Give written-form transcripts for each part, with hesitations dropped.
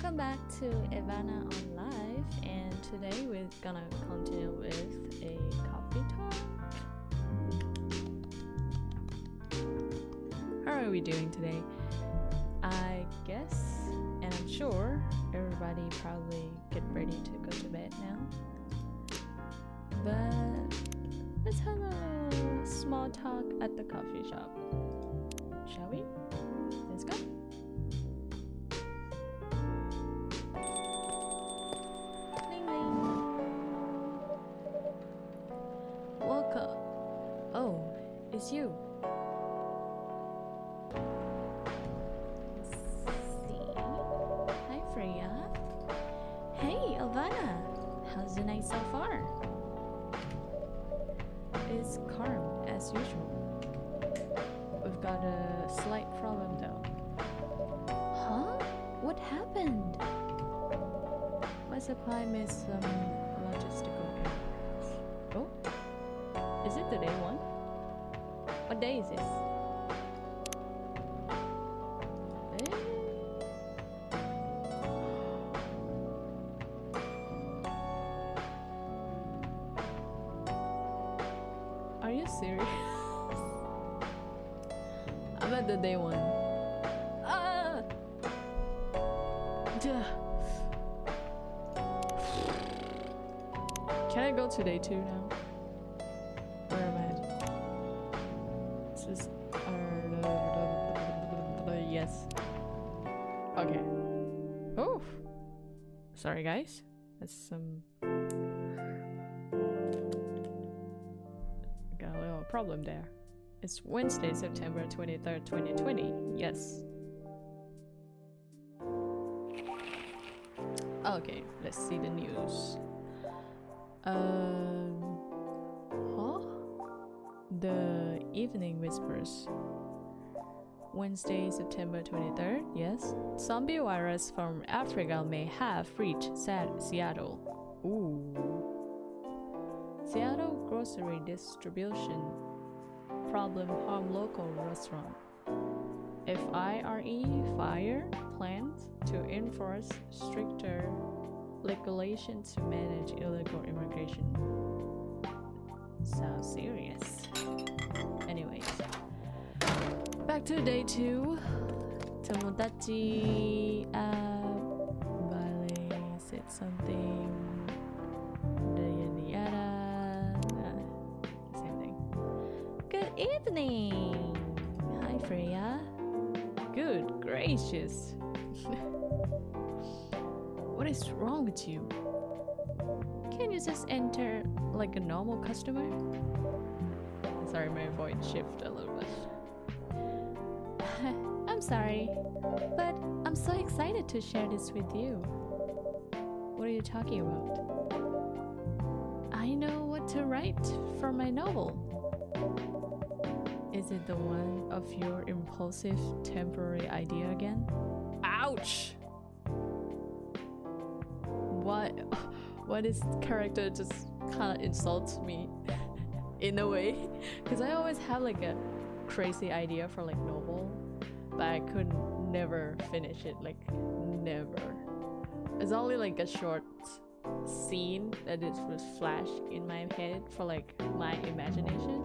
Welcome back to Ivana on Live, and today we're gonna continue with a coffee talk. How are we doing today? I guess, and I'm sure everybody probably get ready to go to bed now. But let's have a small talk at the coffee shop. Shall we? Let's go. Ling ling. Welcome. Oh, it's you. Let's see. Hi, Freya. Hey, Ivana. How's the night so far? It's calm as usual. We've got a slight problem though. Huh? What happened? My supply made some logistical errors. Oh? Is it the day one? What day is this? Are you serious? I'm at the day one. Ah! Duh. Can I go to day two now? Where am I at? It's just... yes. Okay. Oh! Sorry guys. That's some... got a little problem there. It's Wednesday, September 23rd, 2020. Yes. Okay, let's see the news. Huh? The Evening Whispers. Wednesday, September 23rd. Yes. Zombie virus from Africa may have reached Seattle. Ooh. Seattle grocery distribution problem harm local restaurant. FIRE plans to enforce stricter regulation to manage illegal immigration. Sounds serious. Anyways, back to day two. Tomodachi Vale said something. Good evening! Hi Freya. Good gracious. What is wrong with you? Can you just enter like a normal customer? Sorry, my voice shifted a little bit. I'm sorry, but I'm so excited to share this with you. What are you talking about? I know what to write for my novel. Is it the one of your impulsive temporary idea again? Ouch! What is character just kind of insults me in a way, because I always have like a crazy idea for like novel, but I could never finish it, like never. It's only like a short scene that is was flash in my head for like my imagination.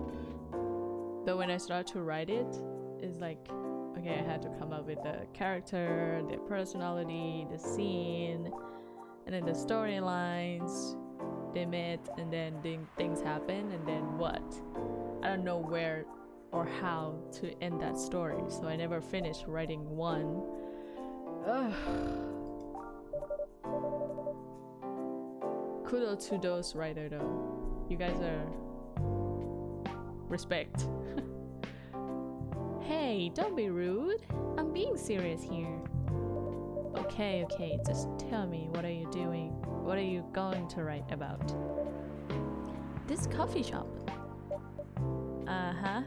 But when I start to write it, it's like, okay, I had to come up with the character, the personality, the scene, and then the storylines. They met, and then things happen, and then what? I don't know where or how to end that story, so I never finished writing one. Ugh. Kudos to those writers though. You guys are... respect. Hey, don't be rude. I'm being serious here. Okay, just tell me, what are you doing? What are you going to write about? This coffee shop. Uh-huh.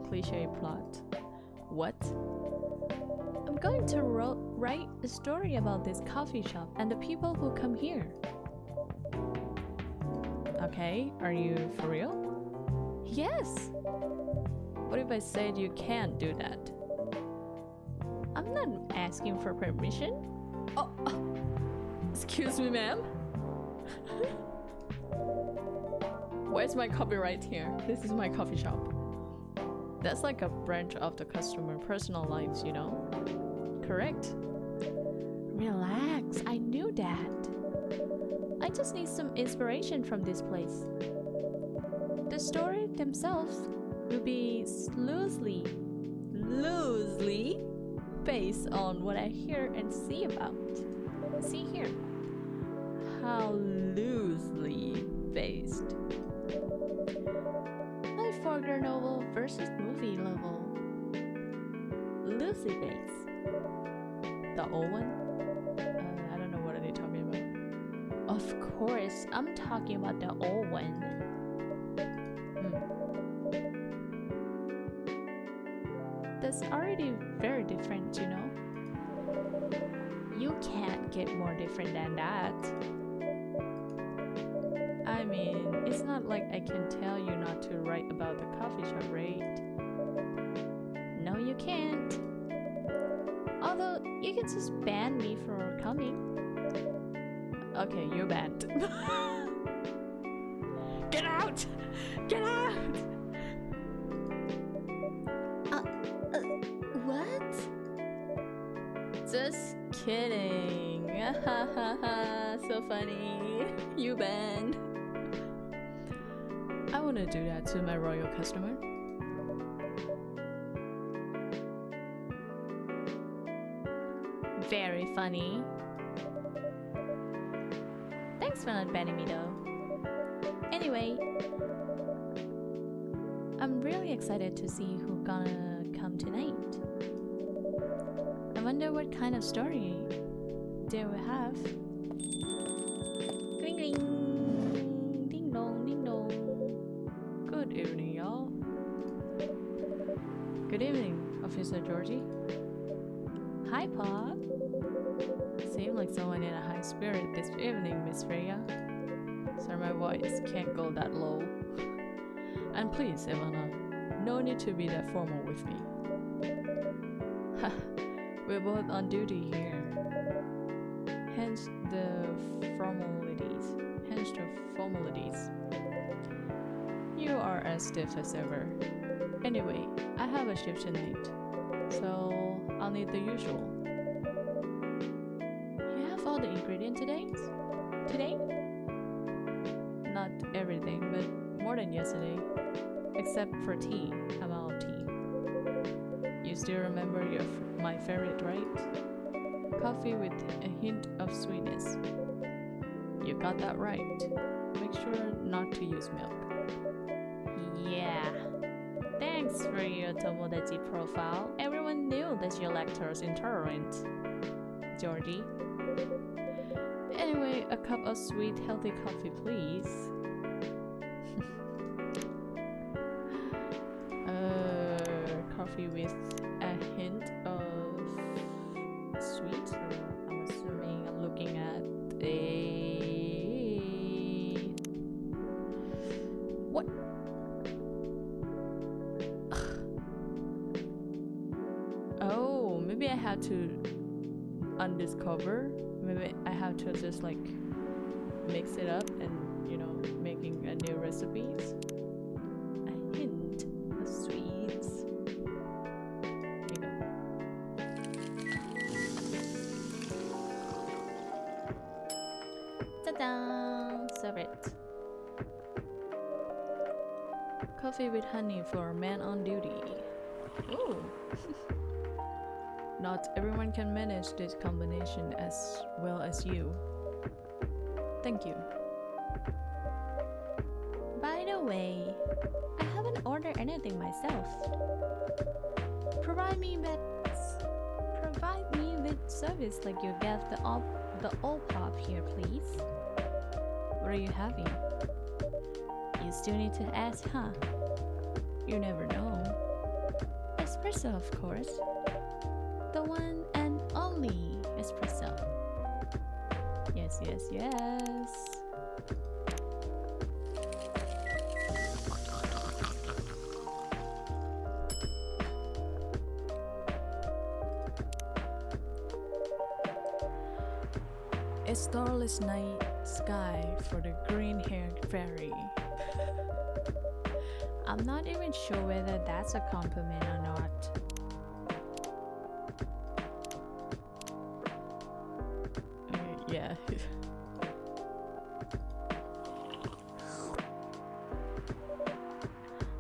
Cliché plot. What? I'm going to write a story about this coffee shop and the people who come here. Okay, are you for real? Yes! What if I said you can't do that? I'm not asking for permission. Oh, excuse me, ma'am. Where's my copyright here? This is my coffee shop. That's like a branch of the customer personal lives, you know? Correct? Relax, I knew that. I just need some inspiration from this place. The story themselves will be loosely based on what I hear and see about. See here. How loosely based. Like Faulkner novel versus movie level. Loosely based. The old one? I don't know what are they talking about. Of course, I'm talking about the old one. That's already very different, you know? You can't get more different than that. I mean, it's not like I can tell you not to write about the coffee shop, right? No, you can't. Although, you can just ban me for coming. Okay, you're banned. Get out! Get out! What? Just kidding. So funny. You banned. I wanna do that to my royal customer. Very funny. Thanks for not banning me though. Anyway, I'm really excited to see who's gonna come tonight. I wonder what kind of story they will have. Ding ding, ding dong, ding dong. Good evening, y'all. Good evening, Officer Georgie. Hi, Pop. Seem like someone in a high spirit this evening, Miss Freya. Sorry, my voice can't go that low. And please, Ivana, no need to be that formal with me. Ha, we're both on duty here. Hence the formalities. You are as stiff as ever. Anyway, I have a shift tonight, so I'll need the usual. You have all the ingredients today? Not everything, but more than yesterday. Except for tea. I'm out of tea. You still remember my favorite, right? Coffee with a hint of sweetness. You got that right. Make sure not to use milk. Yeah. Thanks for your Tomodachi profile. Everyone knew that you're lactose intolerant, Georgie. Anyway, a cup of sweet, healthy coffee, please. Coffee with a hint of sweet. So I'm assuming I'm looking at a... What? Oh, maybe I have to undiscover. Maybe I have to just like mix it up and, you know, making a new recipes. A hint of sweets. Here you go. Ta-da! Serve it. Coffee with honey for a man on duty. Ooh. Not everyone can manage this combination as well as you. Thank you. By the way, I haven't ordered anything myself. Provide me with service like you gave the old pop here, please. What are you having? You still need to ask, huh? You never know. Espresso, of course. The one and only espresso. Yes, yes, yes. A starless night sky for the green-haired fairy. I'm not even sure whether that's a compliment or not. Yeah.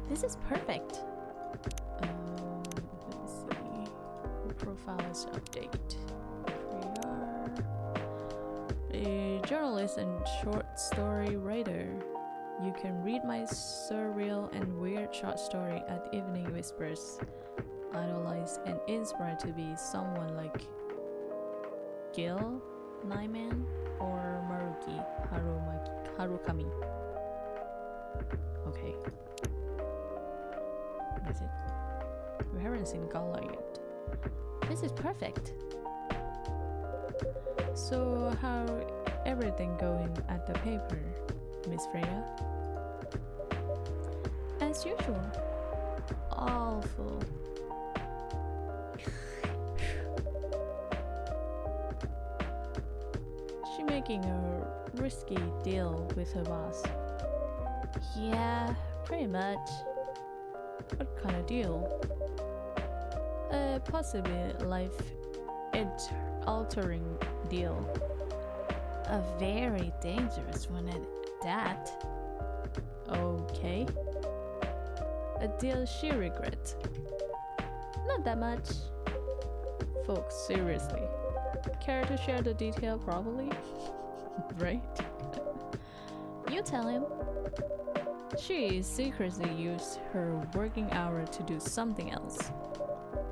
This is perfect. Let me see. Profile is update. A journalist and short story writer. You can read my surreal and weird short story at Evening Whispers. Idolize and inspire to be someone like Gil Nyman or Maruki Harukami. Okay. That's it. We haven't seen Gala yet. This is perfect. So how everything going at the paper, Miss Freya? As usual. Awful. She making a risky deal with her boss. Yeah, pretty much. What kind of deal? Possibly life-altering deal. A very dangerous one at that. Okay. A deal she regrets. Not that much. Folks, seriously. Care to share the detail probably? Right? You tell him. She secretly used her working hour to do something else.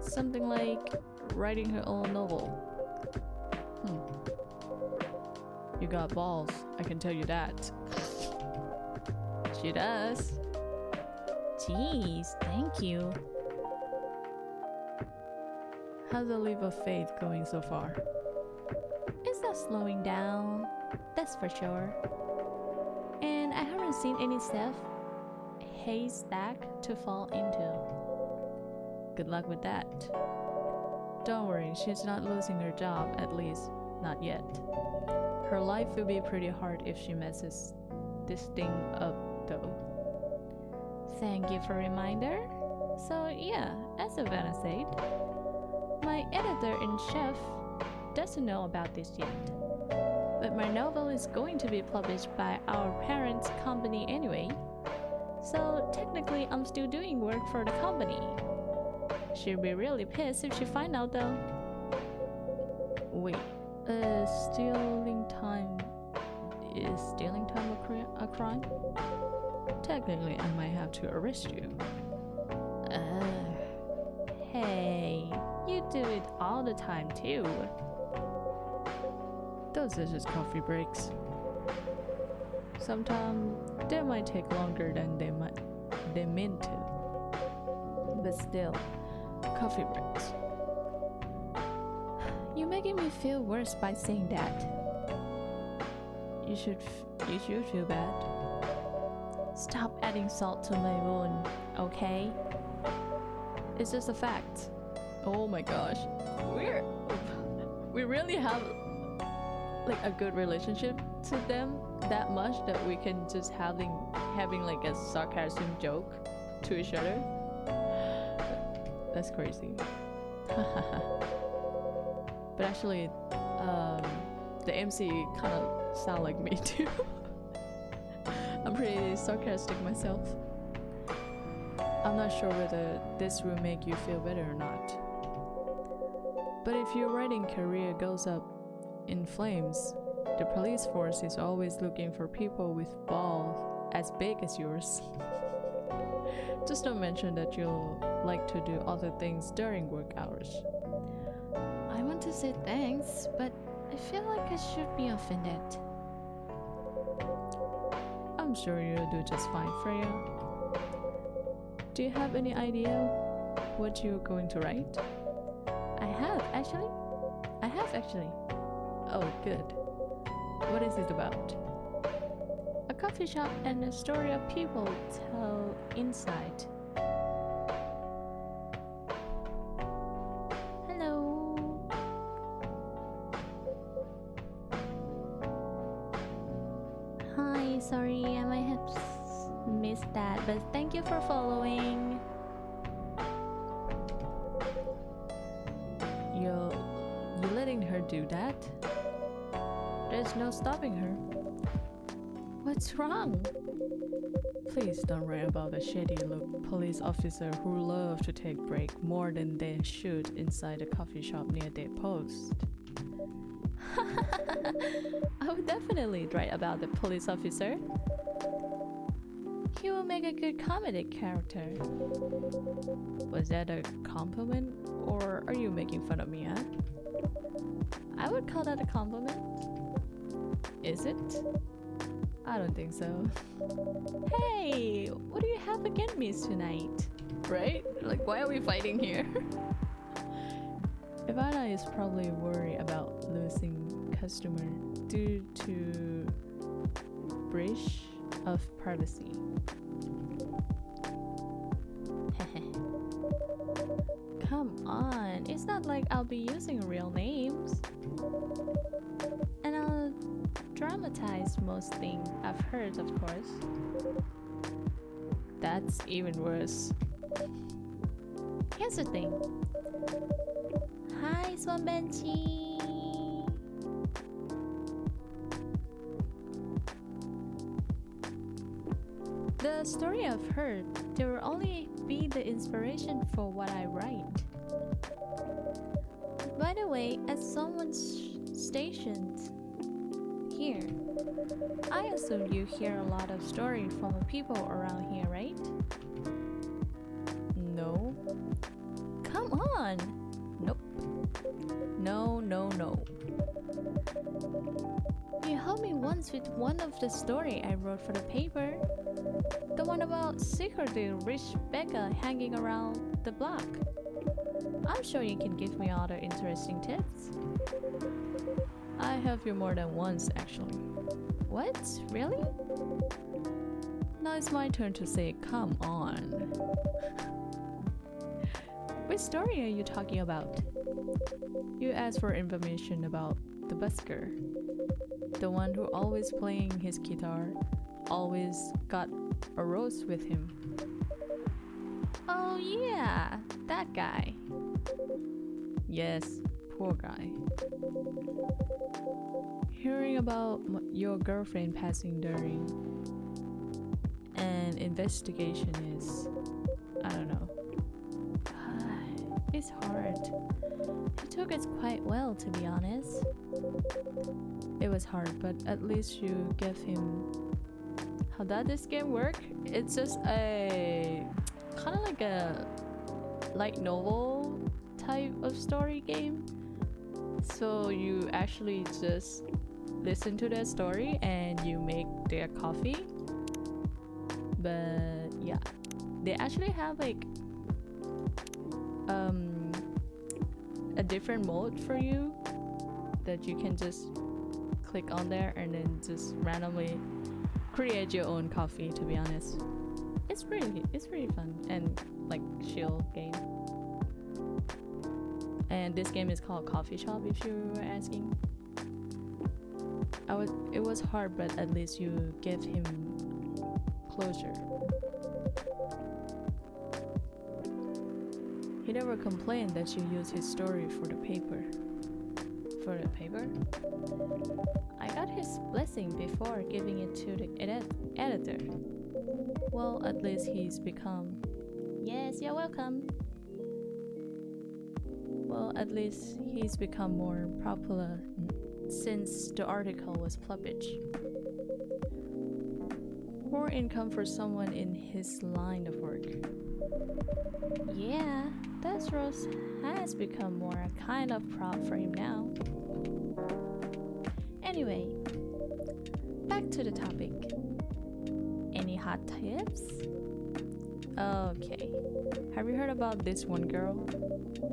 Something like writing her own novel. You got balls, I can tell you that. She does. Jeez, thank you. How's the leap of faith going so far? It's not slowing down, that's for sure. And I haven't seen any stuff haystack to fall into. Good luck with that. Don't worry, she's not losing her job, at least, not yet. Her life will be pretty hard if she messes this thing up, though. Thank you for reminder. So yeah, as Savannah said, my editor-in-chief doesn't know about this yet. But my novel is going to be published by our parent company anyway. So technically I'm still doing work for the company. She'll be really pissed if she finds out though. Wait, stealing time... Is stealing time a crime? Technically I might have to arrest you. Hey, you do it all the time too. Those are just coffee breaks. Sometimes they might take longer than they meant to. But still, coffee breaks. You're making me feel worse by saying that. You should feel bad. Stop adding salt to my wound, okay? It's just a fact. Oh my gosh, we really have like a good relationship to them that much that we can just having like a sarcasm joke to each other. That's crazy. But actually, the MC kind of sound like me too. I'm pretty sarcastic myself. I'm not sure whether this will make you feel better or not. But if your writing career goes up in flames, the police force is always looking for people with balls as big as yours. Just don't mention that you'll like to do other things during work hours. I want to say thanks, but I feel like I should be offended. I'm sure you'll do just fine, Freya. Do you have any idea what you're going to write? I have actually. Oh, good. What is it about? A coffee shop and a story of people tell inside. Hello. sorry, I might have missed that, but thank you for following. You letting her do that? There's no stopping her. What's wrong? Please don't write about the shady look police officer who love to take break more than they should inside a coffee shop near their post. I would definitely write about the police officer. He will make a good comedic character. Was that a compliment, or are you making fun of me, huh? I would call that a compliment. Is it? I don't think so. Hey, what do you have against me tonight? Right? Like, why are we fighting here? Ivana is probably worried about losing customer due to breach of privacy. Come on, it's not like I'll be using real names. And I'll dramatize most things I've heard, of course. That's even worse. Here's the thing. Hi, Swanbenchi. The story I've heard, there will only be the inspiration for what I write. By the way, as someone's stationed here, I assume you hear a lot of stories from the people around here, right? No. Come on! Nope. No. You helped me once with one of the story I wrote for the paper. The one about secretly rich beggar hanging around the block. I'm sure you can give me other interesting tips. I helped you more than once, actually. What? Really? Now it's my turn to say, come on. Which story are you talking about? You asked for information about the busker. The one who always playing his guitar, always got a rose with him. Oh yeah, that guy. Yes, poor guy. Hearing about your girlfriend passing during an investigation is, I don't know. It's hard. He took it quite well, to be honest. It was hard, but at least you gave him. How does this game work? It's just a kind of like a light novel type of story game. So you actually just listen to their story and you make their coffee. But yeah, they actually have like a different mode for you that you can just click on there and then just randomly create your own coffee. To be honest, it's pretty fun and like chill game. And this game is called Coffee Shop, if you were asking. It was hard, but at least you give him closure. He never complained that you used his story for the paper. For the paper? I got his blessing before giving it to the editor. Well, at least he's become... Yes, you're welcome. Well, at least he's become more popular since the article was published. More income for someone in his line of work. Yeah, that rose has become more a kind of prop for him now. Anyway, back to the topic. Any hot tips? Okay, have you heard about this one girl?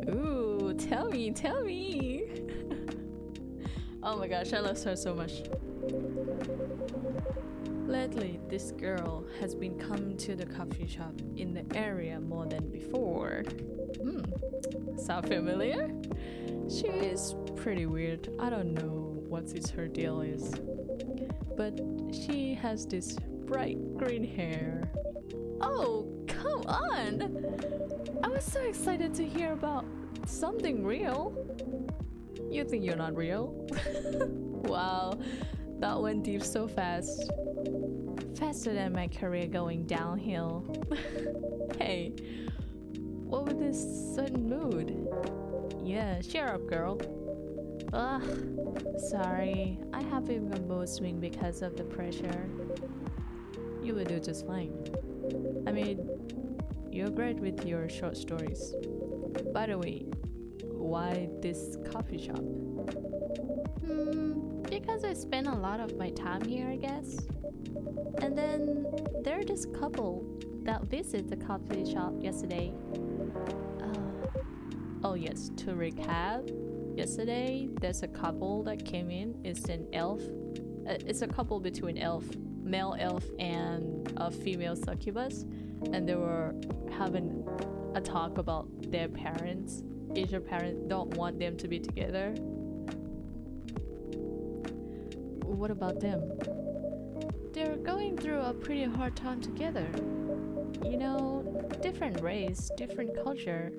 Ooh, tell me. Oh my gosh, I love her so much. Lately, this girl has been coming to the coffee shop in the area more than before. Sound familiar? She is pretty weird. I don't know what her deal is. But She has this bright green hair. Oh, come on! I was so excited to hear about something real. You think you're not real? Wow, that went deep so fast. Faster than my career going downhill. Hey, what with this sudden mood? Yeah, cheer up, girl. Ugh, sorry, I have a mood swing because of the pressure. You will do just fine. I mean, you're great with your short stories. By the way, why this coffee shop? Because I spend a lot of my time here, I guess. And then there's this couple that visited the coffee shop yesterday. Oh yes, to recap, yesterday there's a couple that came in. It's an elf. It's a couple between male elf and a female succubus, and they were having a talk about their parents. Each parent don't want them to be together. What about them? They're going through a pretty hard time together. You know, different race, different culture,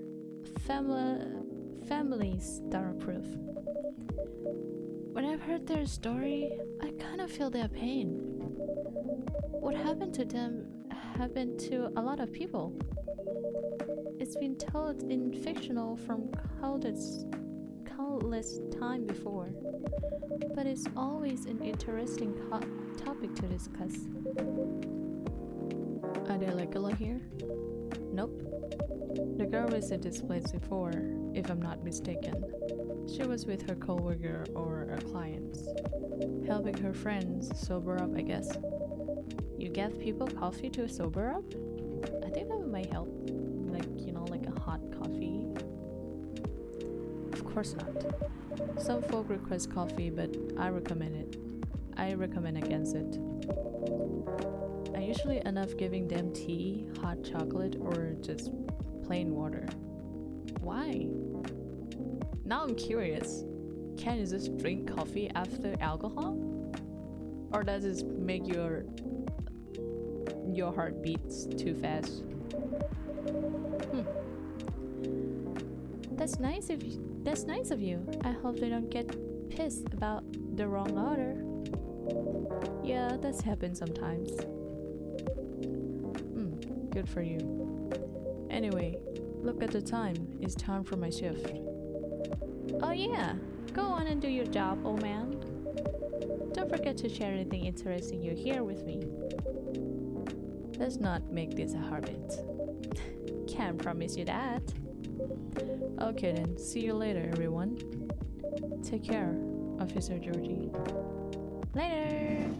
families that are proof. When I've heard their story, I kind of feel their pain. What happened to them happened to a lot of people. It's been told in fictional from countless time before, but it's always an interesting topic to discuss. Are there Legola here? Nope. The girl visited this place before, if I'm not mistaken. She was with her coworker or a client, helping her friends sober up, I guess. You give people coffee to sober up? I think that might help. Like a hot coffee. Of course not. Some folk request coffee, but I recommend against it. I usually end up giving them tea, hot chocolate, or just plain water. Why? Now I'm curious. Can you just drink coffee after alcohol? Or does it make your heart beats too fast? That's nice of you. I hope they don't get pissed about the wrong order. Yeah, that's happened sometimes. Good for you. Anyway, look at the time. It's time for my shift. Oh yeah, go on and do your job, old man. Don't forget to share anything interesting you hear with me. Let's not make this a habit. Can't promise you that. Okay then, see you later everyone. Take care, Officer Georgie. Later!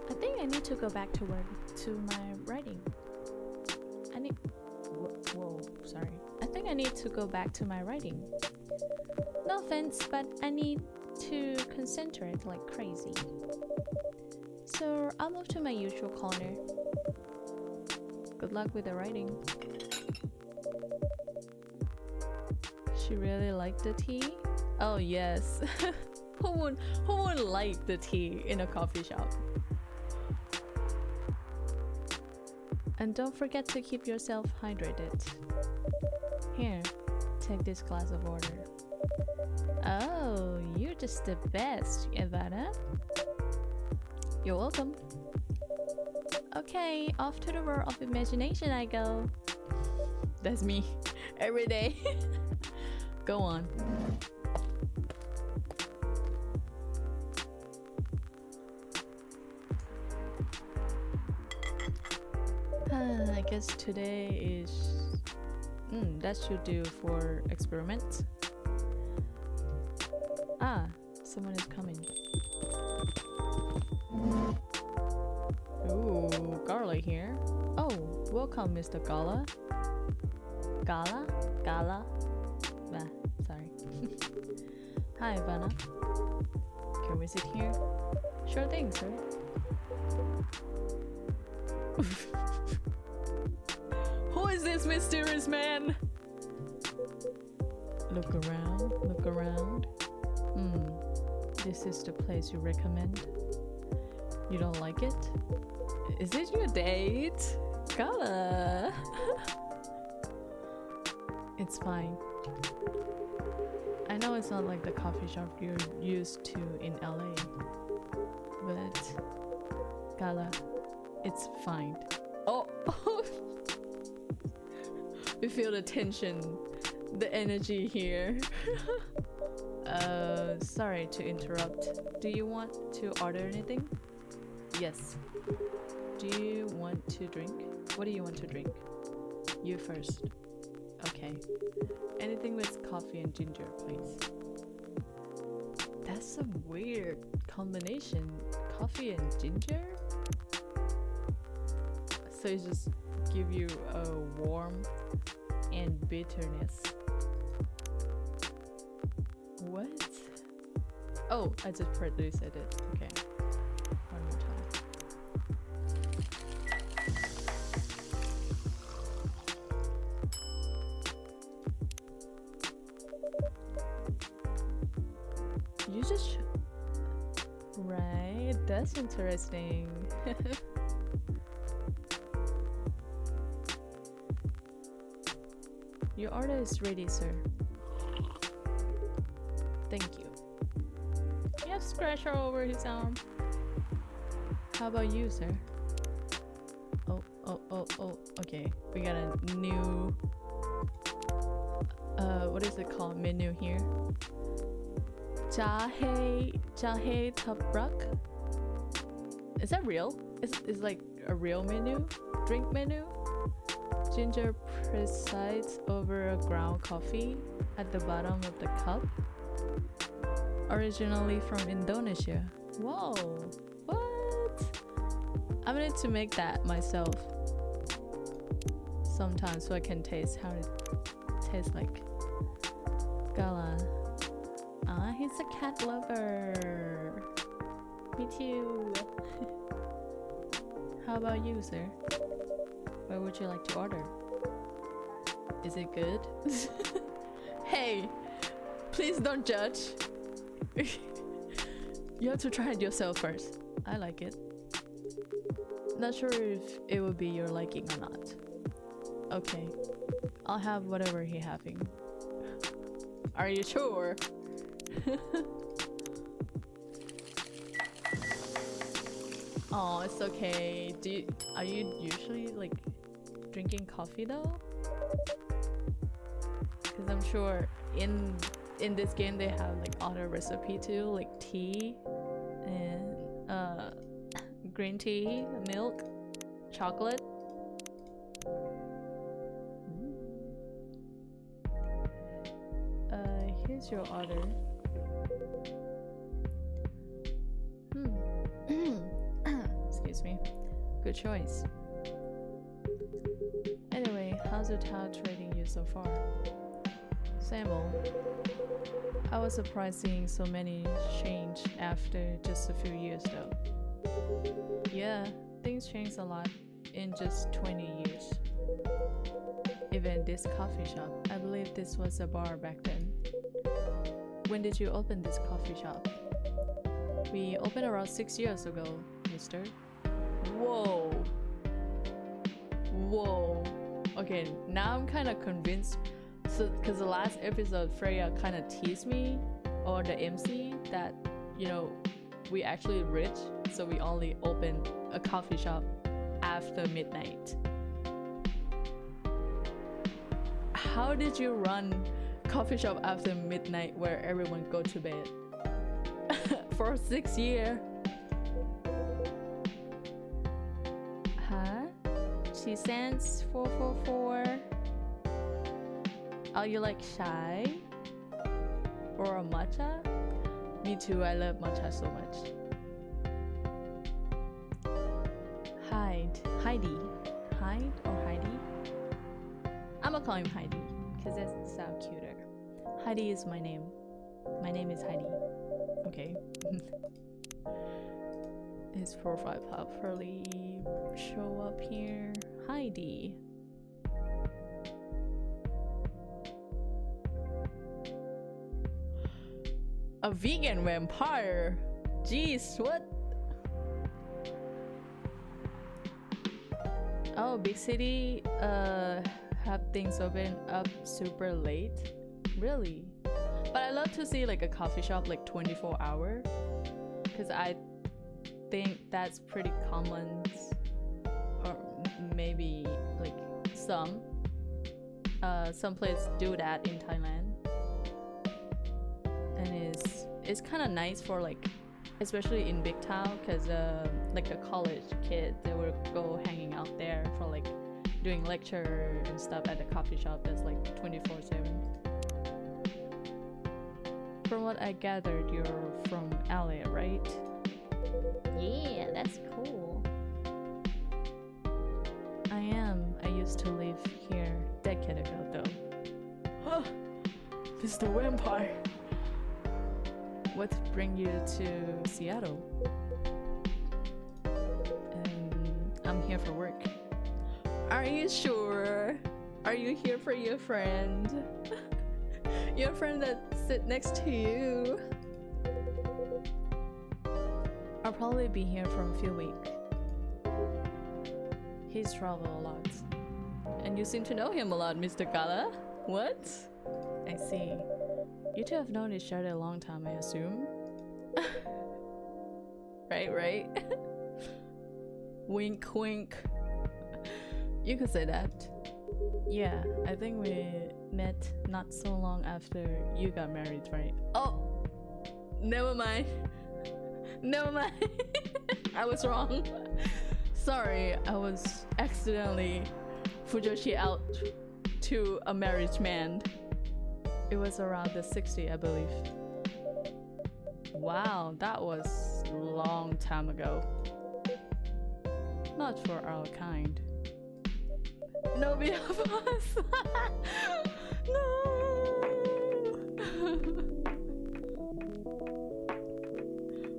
I think I need to go back to work, to my writing. Sorry. I think I need to go back to my writing. No offense, but I need to concentrate like crazy. So I'll move to my usual corner. Good luck with the writing. She really liked the tea? Oh yes. Who would like the tea in a coffee shop? And don't forget to keep yourself hydrated. Here, take this glass of water. Oh, you're just the best, Ivana. You're welcome. Okay, off to the world of imagination I go. That's me, every day. Go on. I guess today is... that should do for experiments. Ah, someone is coming. Ooh, Garla here. Oh, welcome, Mr. Gala. Gala? Sorry. Hi, Ivana. Can we sit here? Sure thing, sir. Who Who is this mysterious man? Look around, look around. This is the place you recommend. You don't like it? Is it your date? Gala. It's fine. I know it's not like the coffee shop you're used to in LA, but Gala, it's fine. Oh, we feel the tension, the energy here. Sorry to interrupt. Do you want to order anything? Yes. Do you want to drink? What do you want to drink? You first. Okay. Anything with coffee and ginger, please. That's a weird combination. Coffee and ginger? So it just give you a warmth and bitterness. What? Oh, I just produced it. Okay. One more time. You just right, that's interesting. Your order is ready, sir. Thank you. You have scratch all over his arm. How about you, sir? Oh, okay. We got a new what is it called? Menu here. Jahe Tabrak. Is that real? Is like a real menu? Drink menu? Ginger presides over a ground coffee at the bottom of the cup. Originally from Indonesia. Whoa, what? I'm gonna need to make that myself sometimes so I can taste how it tastes like. Gala. Ah, he's a cat lover. Me too. How about you, sir? What would you like to order? Is it good? Hey, please don't judge. You have to try it yourself first. I like it. Not sure if it will be your liking or not. Okay, I'll have whatever he's having. Are you sure? Oh, it's okay. Are you usually like drinking coffee though? Because I'm sure in this game they have like other recipe too, like tea and green tea, milk, chocolate. Here's your order. Excuse me. Good choice. Anyway, how's the town treating you so far? Same old. I was surprised seeing so many change after just a few years though. Yeah, things changed a lot in just 20 years. Even this coffee shop, I believe this was a bar back then. When did you open this coffee shop? We opened around 6 years ago, mister. Whoa. Whoa. Okay, now I'm kind of convinced. So, because the last episode, Freya kind of teased me, or the MC, that, you know, we actually rich, so we only open a coffee shop after midnight. How did you run coffee shop after midnight where everyone go to bed? For 6 years? Huh? She sends 444. Are you like shy? Or a matcha? Me too, I love matcha so much. Heidi. Hyde or Heidi? I'ma call him Heidi, because that sounds cuter. Heidi is my name. My name is Heidi. Okay. His profile properly show up here. Heidi. A vegan vampire? Jeez, what? Oh, big city have things open up super late? Really? But I love to see like a coffee shop like 24-hour, because I think that's pretty common, or maybe like some places do that in Thailand, and it's kind of nice for like, especially in big town, because like the college kids, they will go hanging out there for like doing lecture and stuff at the coffee shop that's like 24/7. From what I gathered, you're from LA, right? Yeah, that's cool. I am. I used to live here a decade ago though. Huh, Mr. Vampire. What bring you to Seattle? I'm here for work. Are you sure? Are you here for your friend? Your friend that sit next to you? I'll probably be here for a few weeks. He's traveled a lot. And you seem to know him a lot, Mr. Gala. What? I see. You two have known each other a long time, I assume? Right? Wink, wink. You could say that. Yeah, I think we met not so long after you got married, right? Oh! Never mind. I was wrong. Sorry, I was accidentally Fujoshi out to a married man. It was around the 60, I believe. Wow, that was a long time ago. Not for our kind. No behalf of us. No.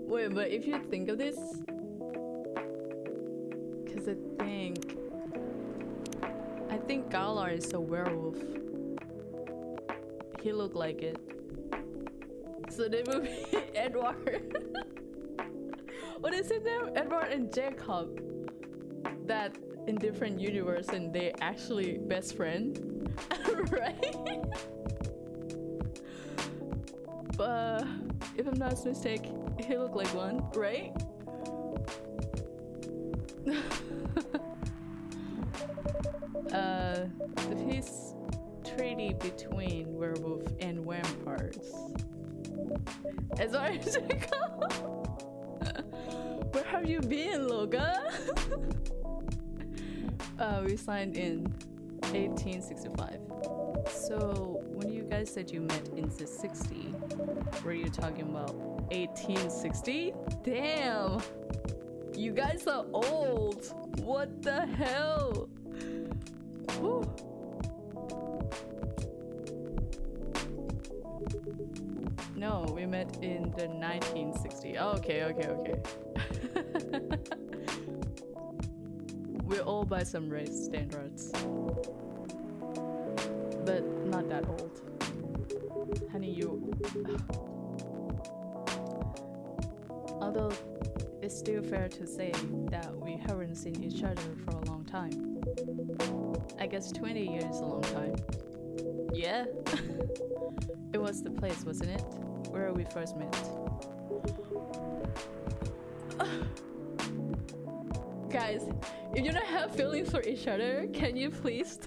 Wait, but if you think of this, because I think Galar is a werewolf. He looked like it. So they would be Edward. What is his name? Edward and Jacob. That in different universe and they actually best friend. Right? But if I'm not mistaken, he looked like one, right? The peace treaty between werewolf and vampires. As far as I go. Where have you been, Loga? We signed in 1865. So when you guys said you met in the 60s, were you talking about 1860? Damn! You guys are old! What the hell? Whew. No, we met in the 1960s. Okay. We're all by some race standards. But not that old. Honey, you... Although, it's still fair to say that we haven't seen each other for a long time. I guess 20 years is a long time. Yeah. It was the place, wasn't it? Where we first met. Guys, if you don't have feelings for each other, can you please?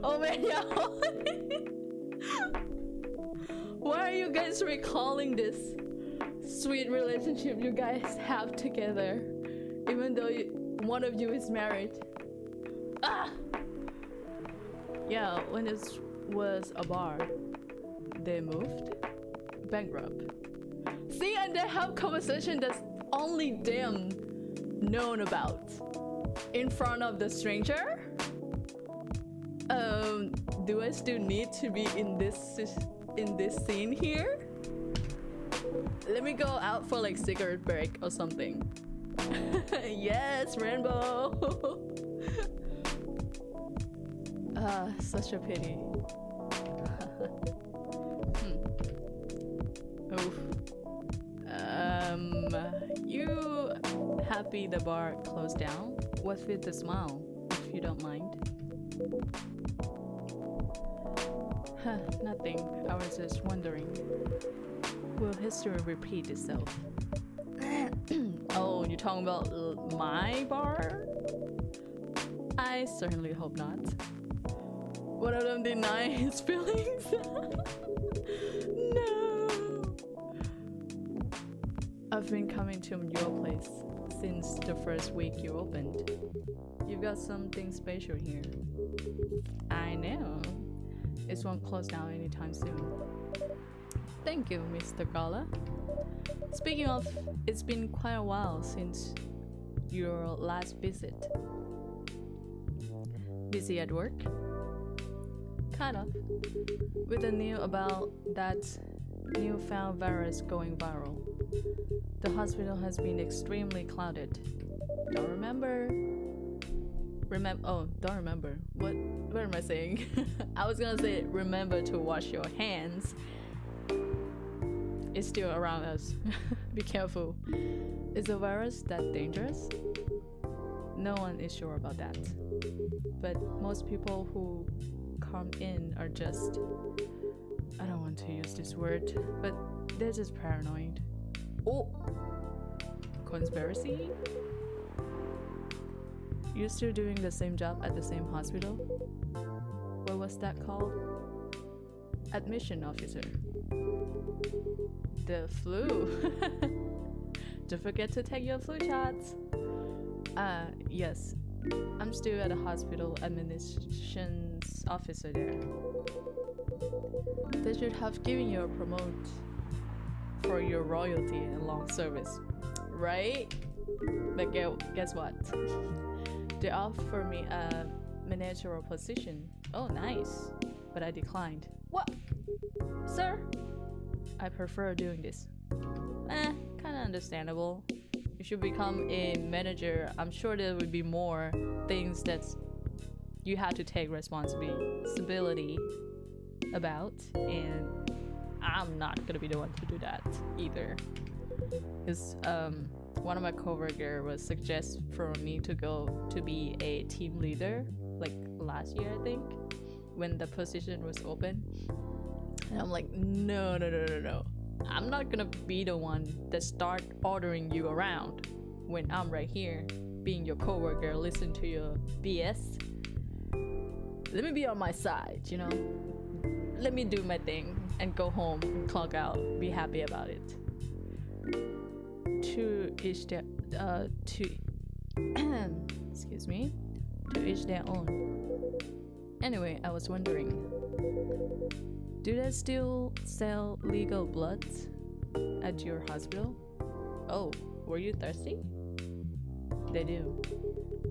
Oh man, yeah. Why are you guys recalling this sweet relationship you guys have together, even though one of you is married? Ah! Yeah, when it was a bar, they moved bankrupt. See, and they have conversation that's only them known about in front of the stranger. Do I still need to be in this scene here? Let me go out for like cigarette break or something. Yes, Rainbow. Such a pity. Oof. You happy the bar closed down? What's with the smile, if you don't mind? Huh, nothing. I was just wondering. Will history repeat itself? Oh, you're talking about my bar? I certainly hope not. One of them deny his feelings. No. I've been coming to your place since the first week you opened. You've got something special here. I know. It won't close down anytime soon. Thank you, Mr. Gala. Speaking of, it's been quite a while since your last visit. Busy at work? Kind of. With the news about that newfound virus going viral, the hospital has been extremely clouded. Don't remember. Don't remember. What am I saying? I was gonna say remember to wash your hands. It's still around us. Be careful. Is the virus that dangerous? No one is sure about that. But most people who come in are just, I don't want to use this word, but they're just paranoid. Oh! Conspiracy? You're still doing the same job at the same hospital? What was that called? Admission officer. The flu. Don't forget to take your flu shots. Yes. I'm still at the hospital administration's officer there. They should have given you a promote for your royalty and long service, right? But guess what? They offered me a managerial position. Oh, nice. But I declined. What? Sir? I prefer doing this. Kinda understandable. If you become a manager, I'm sure there would be more things that you have to take responsibility about, and I'm not gonna be the one to do that either. Because one of my coworkers was suggest for me to go to be a team leader, like last year I think, when the position was open. And I'm like, no. I'm not gonna be the one that start ordering you around when I'm right here, being your coworker, listen to your BS. Let me be on my side, you know? Let me do my thing and go home and clock out, be happy about it. To each their excuse me, to each their own. Anyway, I was wondering, do they still sell legal blood at your hospital? Oh, were you thirsty? They do.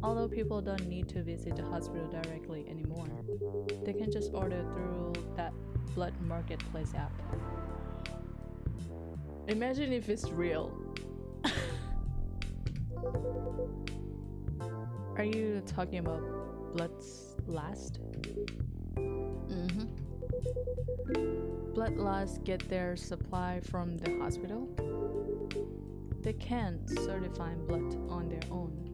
Although people don't need to visit the hospital directly anymore, they can just order through that blood marketplace app. Imagine if it's real. Are you talking about Blood's Last? Mm-hmm. Blood Last get their supply from the hospital. They can't certify blood on their own.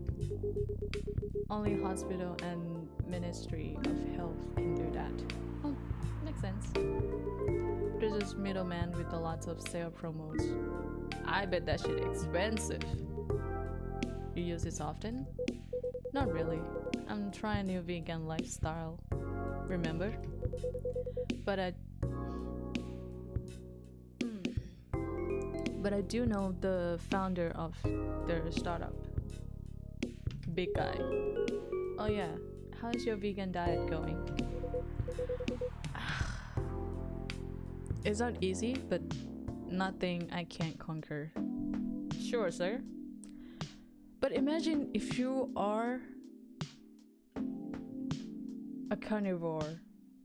Only hospital and Ministry of Health can do that. Oh, makes sense. There's this middleman with a lot of sale promos. I bet that shit expensive. You use this often? Not really. I'm trying a new vegan lifestyle. Remember? But I do know the founder of their startup. Big guy. Oh yeah, how's your vegan diet going? It's not easy, but nothing I can't conquer. Sure, sir. But imagine if you are a carnivore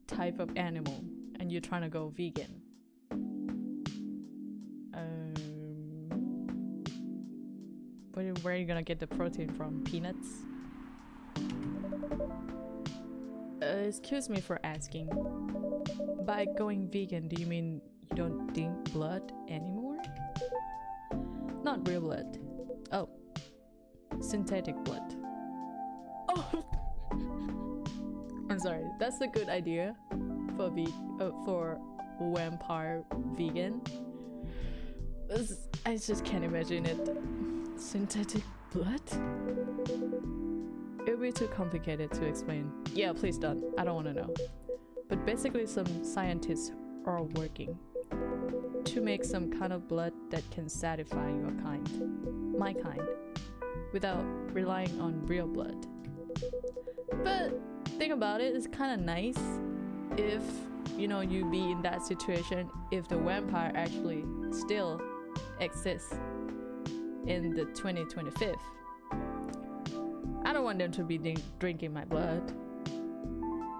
type of animal and you're trying to go vegan. Where are you gonna get the protein from? Peanuts? Excuse me for asking. By going vegan, do you mean you don't drink blood anymore? Not real blood. Oh, synthetic blood. Oh, I'm sorry. That's a good idea for vampire vegan. I just can't imagine it. Synthetic blood? It would be too complicated to explain. Yeah, please don't. I don't want to know. But basically, some scientists are working to make some kind of blood that can satisfy your kind, my kind, without relying on real blood. But think about it, it's kind of nice if you be in that situation, if the vampire actually still exists in the 2025. I don't want them to be drinking my blood.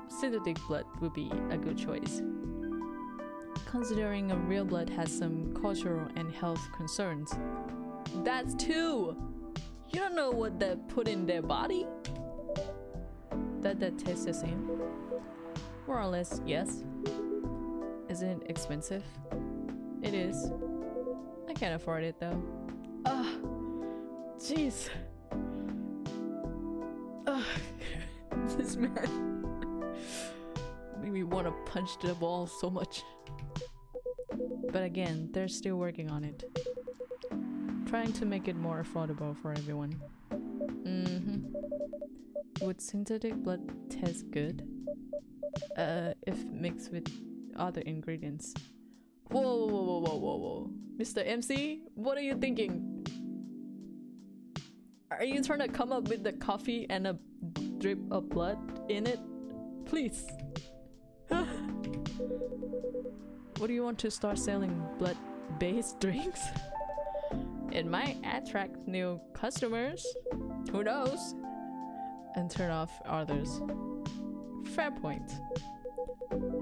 Synthetic blood would be a good choice, considering a real blood has some cultural and health concerns. That's too. You don't know what they put in their body. That tastes the same. More or less, yes. Isn't it expensive? It is. I can't afford it though. Jeez. This man made me want to punch the wall so much. But again, they're still working on it. Trying to make it more affordable for everyone. Would synthetic blood taste good? If mixed with other ingredients. Whoa. Mr. MC, what are you thinking? Are you trying to come up with the coffee and a drip of blood in it? Please. What do you want to start selling blood-based drinks? It might attract new customers. Who knows? And turn off others. Fair point.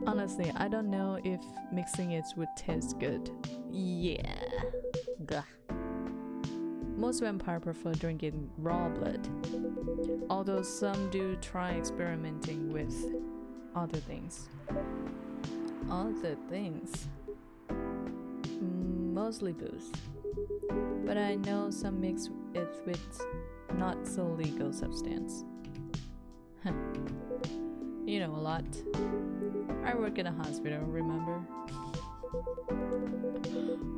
Honestly, I don't know if mixing it would taste good. Yeah. Gah. Most vampires prefer drinking raw blood, although some do try experimenting with other things. Mostly booze. But I know some mix it with not so legal substance. You know a lot. I work in a hospital, remember?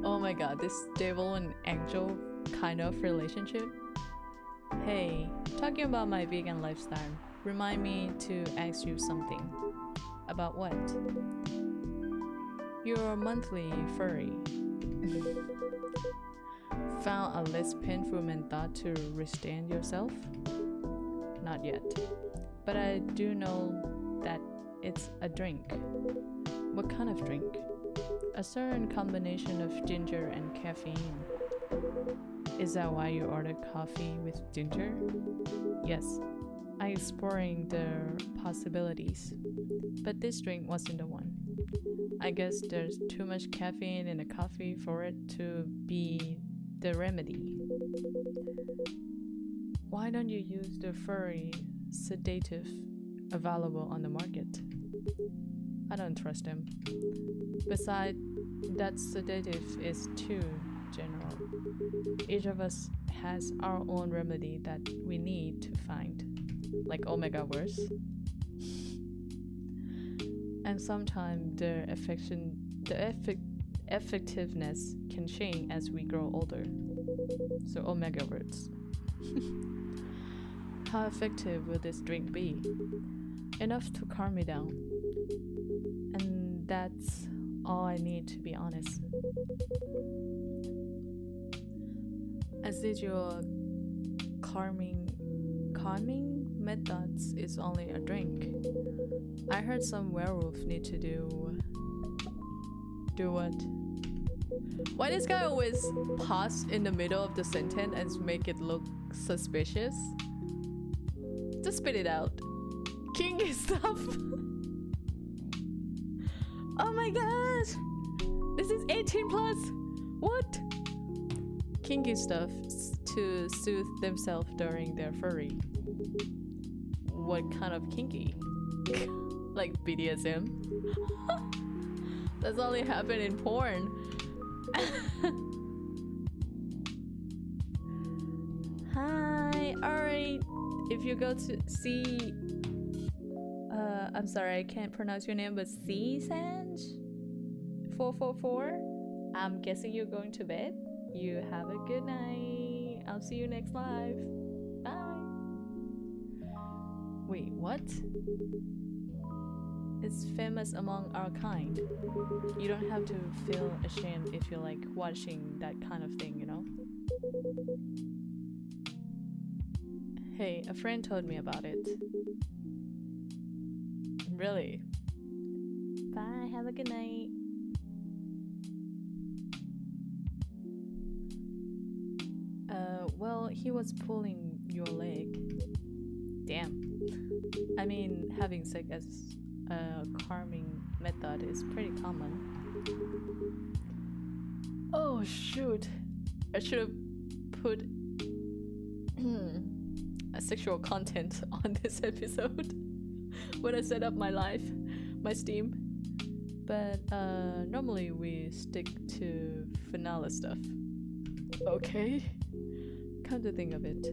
Oh my god, this devil and angel kind of relationship. Hey, talking about my vegan lifestyle, remind me to ask you something. About what? Your monthly furry. Found a less painful method to restrain yourself? Not yet. But I do know that it's a drink. What kind of drink? A certain combination of ginger and caffeine. Is that why you ordered coffee with ginger? Yes, I'm exploring the possibilities. But this drink wasn't the one. I guess there's too much caffeine in the coffee for it to be the remedy. Why don't you use the furry sedative available on the market? I don't trust them. Besides, that sedative is too general. Each of us has our own remedy that we need to find, like omega verse. And sometimes the effectiveness can change as we grow older. So omega verse. How effective will this drink be? Enough to calm me down. And that's all I need, to be honest. As if your calming methods is only a drink. I heard some werewolf need to do what? Why this guy always pause in the middle of the sentence and make it look suspicious? Just spit it out. Kinky stuff. Oh my gosh! This is 18 plus! What? Kinky stuff to soothe themselves during their furry. What kind of kinky? Like BDSM? That's only happened in porn. Hi. Alright. If you go to see I'm sorry, I can't pronounce your name, but C Sanj 444. I'm guessing you're going to bed. You have a good night. I'll see you next live. Bye. Wait, what? It's famous among our kind. You don't have to feel ashamed if you like watching that kind of thing, you know? Hey, a friend told me about it. Really? Bye, have a good night. Well, he was pulling your leg. Damn. I mean, having sex as a calming method is pretty common. Oh shoot. I should have put a sexual content on this episode when I set up my live, my Steam. But normally we stick to vanilla stuff. Okay. Come to think of it,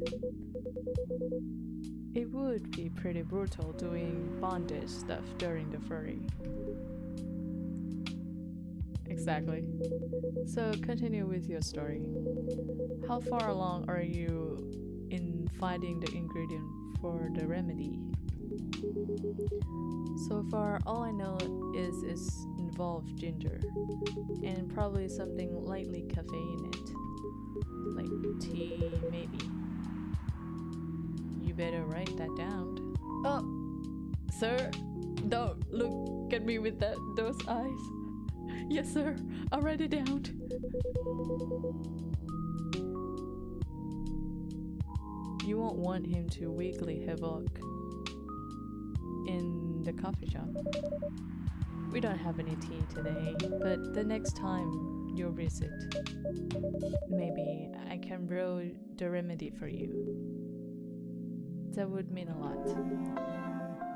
it would be pretty brutal doing bondage stuff during the furry. Exactly. So continue with your story. How far along are you in finding the ingredient for the remedy? So far, all I know is it's involved ginger and probably something lightly caffeinated, like tea maybe. You better write that down. Oh, sir, don't look at me with those eyes. Yes, sir, I'll write it down. You won't want him to weakly havoc in the coffee shop. We don't have any tea today, but the next time you visit, maybe I can brew the remedy for you. That would mean a lot.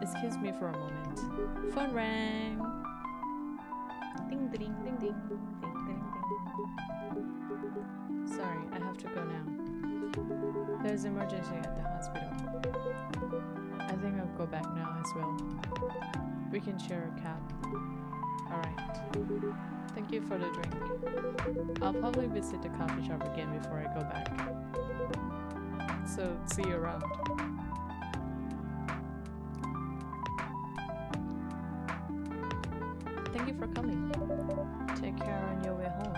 Excuse me for a moment. Phone rang. Ding ding ding ding ding ding ding. Sorry, I have to go now. There's emergency at the hospital. I think I'll go back now as well. We can share a cab. Alright. Thank you for the drink. I'll probably visit the coffee shop again before I go back. So, see you around. Thank you for coming. Take care on your way home.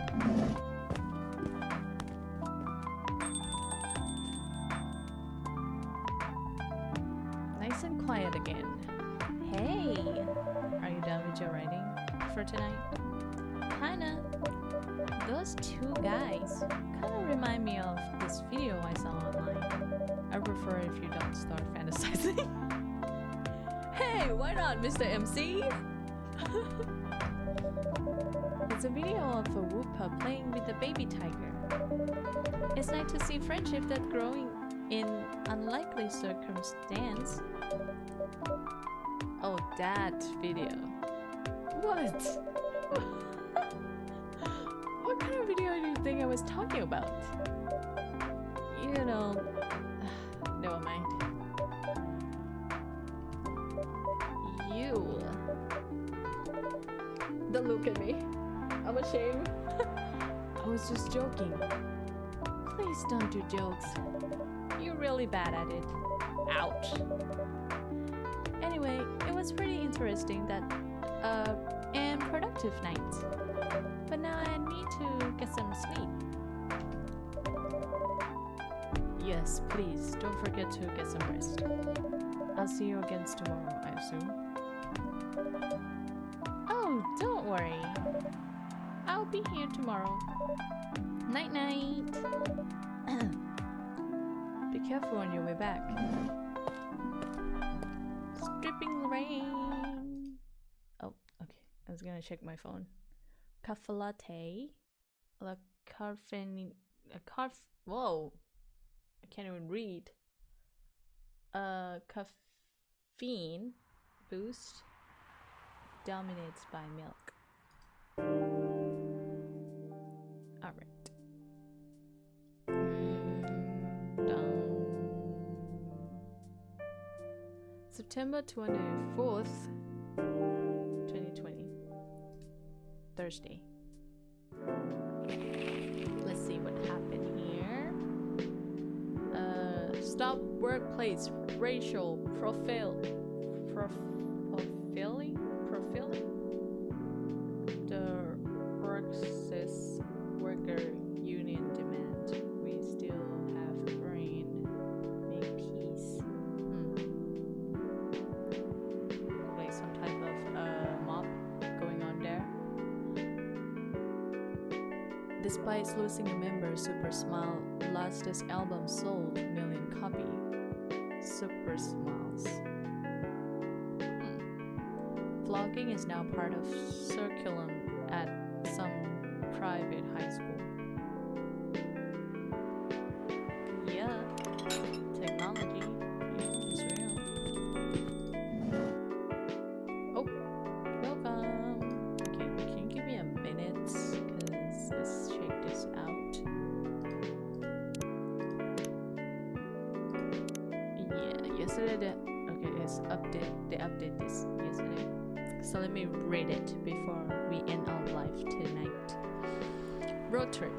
Nice and quiet again. Hey! Are you done with your writing for tonight? Kinda. Those two guys kinda remind me of this video I saw online. I prefer if you don't start fantasizing. Hey, why not, Mr. MC? It's a video of a whooper playing with a baby tiger. It's nice to see friendship that's growing in unlikely circumstance. Oh, that video. What? What kind of video do you think I was talking about? You know, never mind. You. Don't look at me. I'm ashamed. I was just joking. Please don't do jokes. You're really bad at it. Ouch. Anyway, it was pretty interesting and productive night. But now I need to get some sleep. Yes, please, don't forget to get some rest. I'll see you again tomorrow, I assume. Oh, don't worry. I'll be here tomorrow. Night night. Be careful on your way back. Dripping rain. Oh, okay. I was gonna check my phone. Cafe latte. La caffeine. Whoa. I can't even read. Caffeine boost dominates by milk. Alright. Done. September 24th, 2020. Thursday. Let's see what happened here. Stop workplace racial profiling. The Marxist worker union demand we still have brain. Make peace. Like some type of mob going on there. Despite losing a member, Super Smile lost his album sold million copy. Super Smiles. Vlogging is now part of curriculum at some private high school. Yeah, technology is real. Oh, welcome. Okay, can you give me a minute? Cause let's check this out. Yeah, yesterday they update this yesterday. So let me read it before we end our live tonight. Road Trip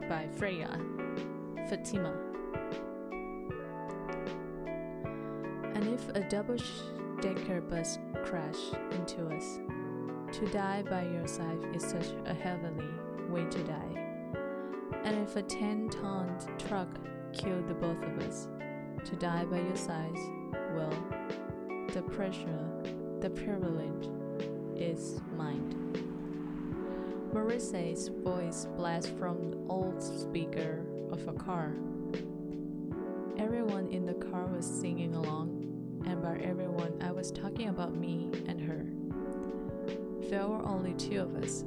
by Freya Fatima. And if a double-decker bus crashed into us, to die by your side is such a heavenly way to die. And if a 10-ton truck killed the both of us, to die by your side, well, the pressure, the privilege is mine. Marissa's voice blasts from the old speaker of a car. Everyone in the car was singing along, and by everyone I was talking about me and her. There were only two of us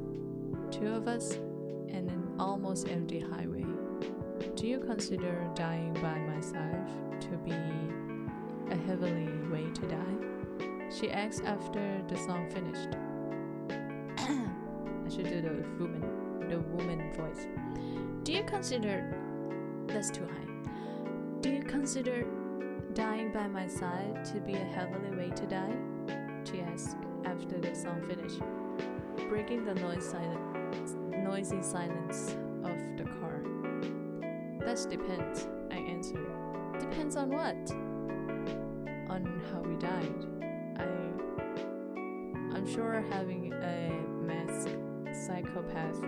and an almost empty highway. Do you consider dying by my side to be a heavenly way to die? She asked after the song finished. I should do the woman voice. Do you consider... That's too high. Do you consider dying by my side to be a heavenly way to die? She asked after the song finished, breaking the noisy silence of the car. That depends, I answered. Depends on what? On how we died. I'm sure having a masked psychopath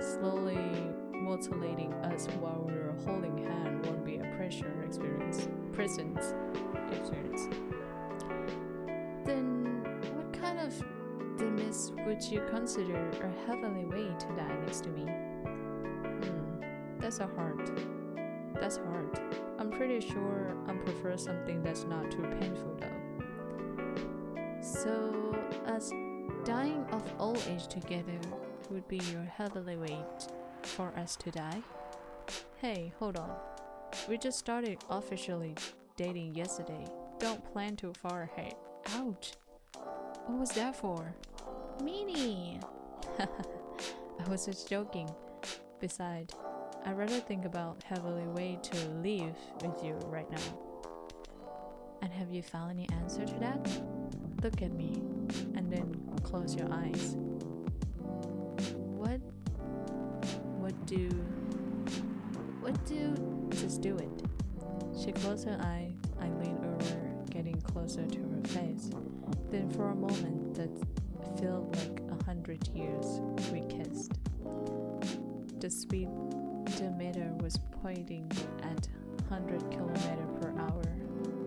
slowly mutilating us while we were holding hands won't be a presence experience. Then what kind of demise would you consider a heavenly way to die next to me? That's hard. I'm pretty sure I prefer something that's not too painful though. So, as dying of old age together would be your heavenly way for us to die? Hey, hold on. We just started officially dating yesterday. Don't plan too far ahead. Ouch. What was that for? Meanie. I was just joking. Besides, I'd rather think about heavenly way to live with you right now. And have you found any answer to that? Look at me, and then close your eyes. Just do it. She closed her eyes. I leaned over, getting closer to her face. Then for a moment that felt like 100 years, we kissed. The speedometer was pointing at 100 km/h,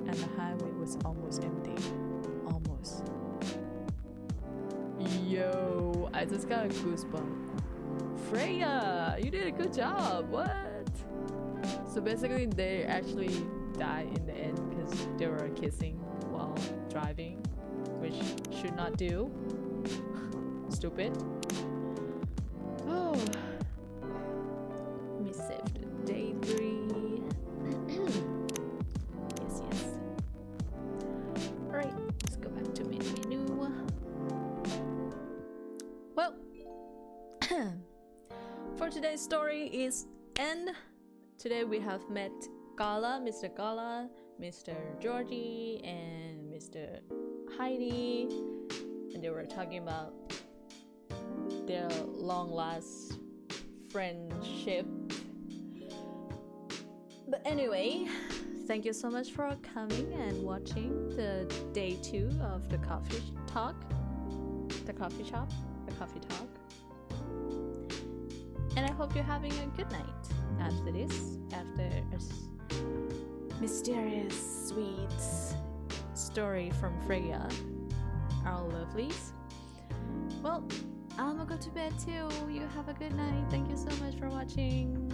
and the highway was almost empty. Almost. Yo, I just got a goosebump. Freya, you did a good job. What? So basically, they actually died in the end because they were kissing while driving, which should not do. Stupid. Oh. Let me save the day 3. Yes. Alright, let's go back to menu. Well, For today's story is end. Today we have met Gala, Mr. Georgie, and Mr. Heidi, and they were talking about their long last friendship. But anyway, thank you so much for coming and watching the day 2 of the coffee talk. The coffee shop, the coffee talk. And I hope you're having a good night after this, after a mysterious, sweet story from Freya, our lovelies. Well, I'm gonna go to bed too. You have a good night. Thank you so much for watching.